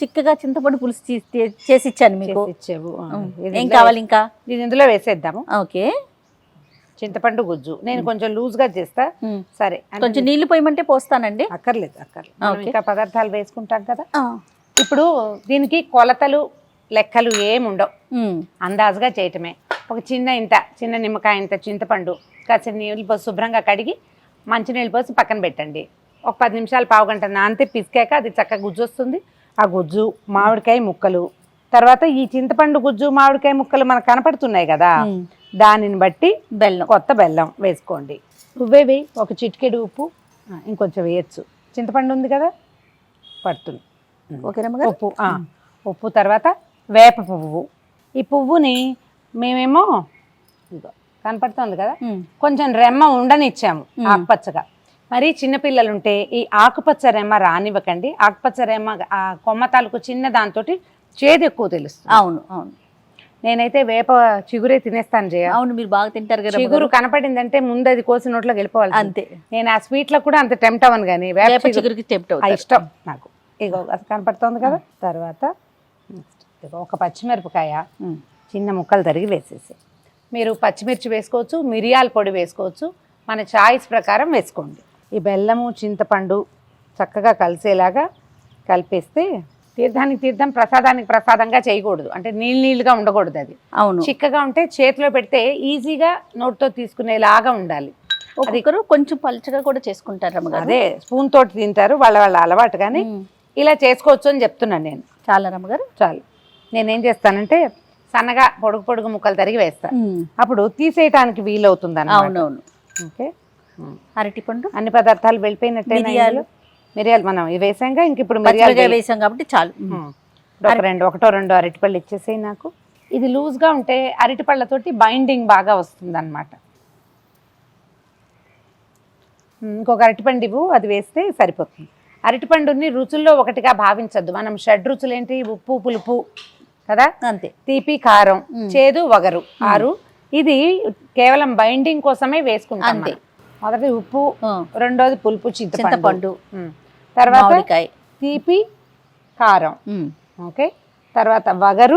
చిక్కగా చింతపండు పులుసు చేసి ఇచ్చాను మీకు. ఇచ్చేవు ఏం కావాలి ఇంకా? ఇది ఇందులో వేసేద్దాము. ఓకే. చింతపండు గుజ్జు నేను కొంచెం లూజ్ గా చేస్తా. సరే, కొంచెం నీళ్లు పోయమంటే పోస్తానండి. అక్కర్లేదు మనం ఇంకా పదార్థాలు వేసుకుంటాం కదా. ఇప్పుడు దీనికి కొలతలు లెక్కలు ఏముండవు, అందాజుగా చేయటమే. ఒక చిన్న నిమ్మకాయ ఇంత చింతపండు కాసిన నీళ్ళు పోసి శుభ్రంగా కడిగి మంచినీళ్ళు పోసి పక్కన పెట్టండి. ఒక 10 నిమిషాలు పావు గంట నానితే పిసికాక అది చక్కగా గుజ్జు వస్తుంది. ఆ గుజ్జు, మామిడికాయ ముక్కలు, తర్వాత ఈ చింతపండు గుజ్జు మామిడికాయ ముక్కలు మనకు కనపడుతున్నాయి కదా, దానిని బట్టి కొత్త బెల్లం వేసుకోండి. నువ్వే వేయి, ఒక చిటికెడు ఉప్పు, ఇంకొంచెం వేయచ్చు. చింతపండు ఉంది కదా పడుతుంది. ఓకేనా? ఉప్పు, తర్వాత వేప పువ్వు. ఈ పువ్వుని మేమేమో ఇదిగో కనపడుతుంది కదా, కొంచెం రెమ్మ ఉండనిచ్చాము ఆకుపచ్చగా. మరి చిన్నపిల్లలు ఉంటే ఈ ఆకుపచ్చ రెమ్మ రానివ్వకండి. ఆకుపచ్చ రెమ్మ కొమ్మ తాలూకు చిన్న దాంతో చేదు ఎక్కువ తెలుస్తుంది. అవును అవును. నేనైతే వేప చిగురే తినేస్తాను జయ. అవును, మీరు బాగా తింటారు కదా. చిగురు కనపడిందంటే ముందు అది కోసి నోట్లో వెళ్ళిపోవాలి అంతే. నేను ఆ స్వీట్ లో కూడా అంత టెంప్ట్ అవ్వను, కానీ వేప చిగురికి టెంప్ట్ అవుతా, ఇష్టం నాకు. ఇగో అది కనపడుతోంది కదా. తర్వాత ఒక పచ్చిమిరపకాయ చిన్న ముక్కలు తరిగి వేసేసి, మీరు పచ్చిమిర్చి వేసుకోవచ్చు, మిరియాల పొడి వేసుకోవచ్చు, మన చాయిస్ ప్రకారం వేసుకోండి. ఈ బెల్లము చింతపండు చక్కగా కలిసేలాగా కలిపేస్తే, తీర్థానికి తీర్థం ప్రసాదానికి ప్రసాదంగా చేయకూడదు, అంటే నీళ్ళుగా ఉండకూడదు. అది అవును, చిక్కగా ఉంటే చేతిలో పెడితే ఈజీగా నోట్తో తీసుకునేలాగా ఉండాలి. ఒక్కొక్కరు కొంచెం పలుచగా కూడా చేసుకుంటారు. అదే స్పూన్ తోటి తింటారు, వాళ్ళ అలవాటు. కానీ ఇలా చేసుకోవచ్చు అని చెప్తున్నాను నేను. చాలా రమ్మగారు, చాలు. నేనేం చేస్తానంటే సన్నగా పొడుగు ముక్కలు తరిగి వేస్తాను, అప్పుడు తీసేయటానికి వీలవుతుంది అన్నమాట. అవునవును. ఓకే. అరటిపండు, అన్ని పదార్థాలు వెళ్ళిపోయినట్టే. మిరియాలు మనం ఇవి వేసాంగా, ఇంక ఇప్పుడు మిరియాలు వేసాం కాబట్టి చాలు. ఒకటో రెండో అరటిపళ్ళు ఇచ్చేసేయి నాకు. ఇది లూజ్గా ఉంటే అరటిపళ్ళతోటి బైండింగ్ బాగా వస్తుంది అన్నమాట. ఇంకొక అరటిపండు ఇవ్వు, అది వేస్తే సరిపోతుంది. అరటిపండుని రుచుల్లో ఒకటిగా భావించద్దు. మనం 6 రుచులు ఏంటి? ఉప్పు, పులుపు కదా, అంతే. తీపి, కారం, చేదు, వగరు, 6. ఇది కేవలం బైండింగ్ కోసమే వేసుకుంటాం. మొదటి ఉప్పు, రెండోది పులుపు చింతపండు, తర్వాత తీపి, కారం, ఓకే, తర్వాత వగరు,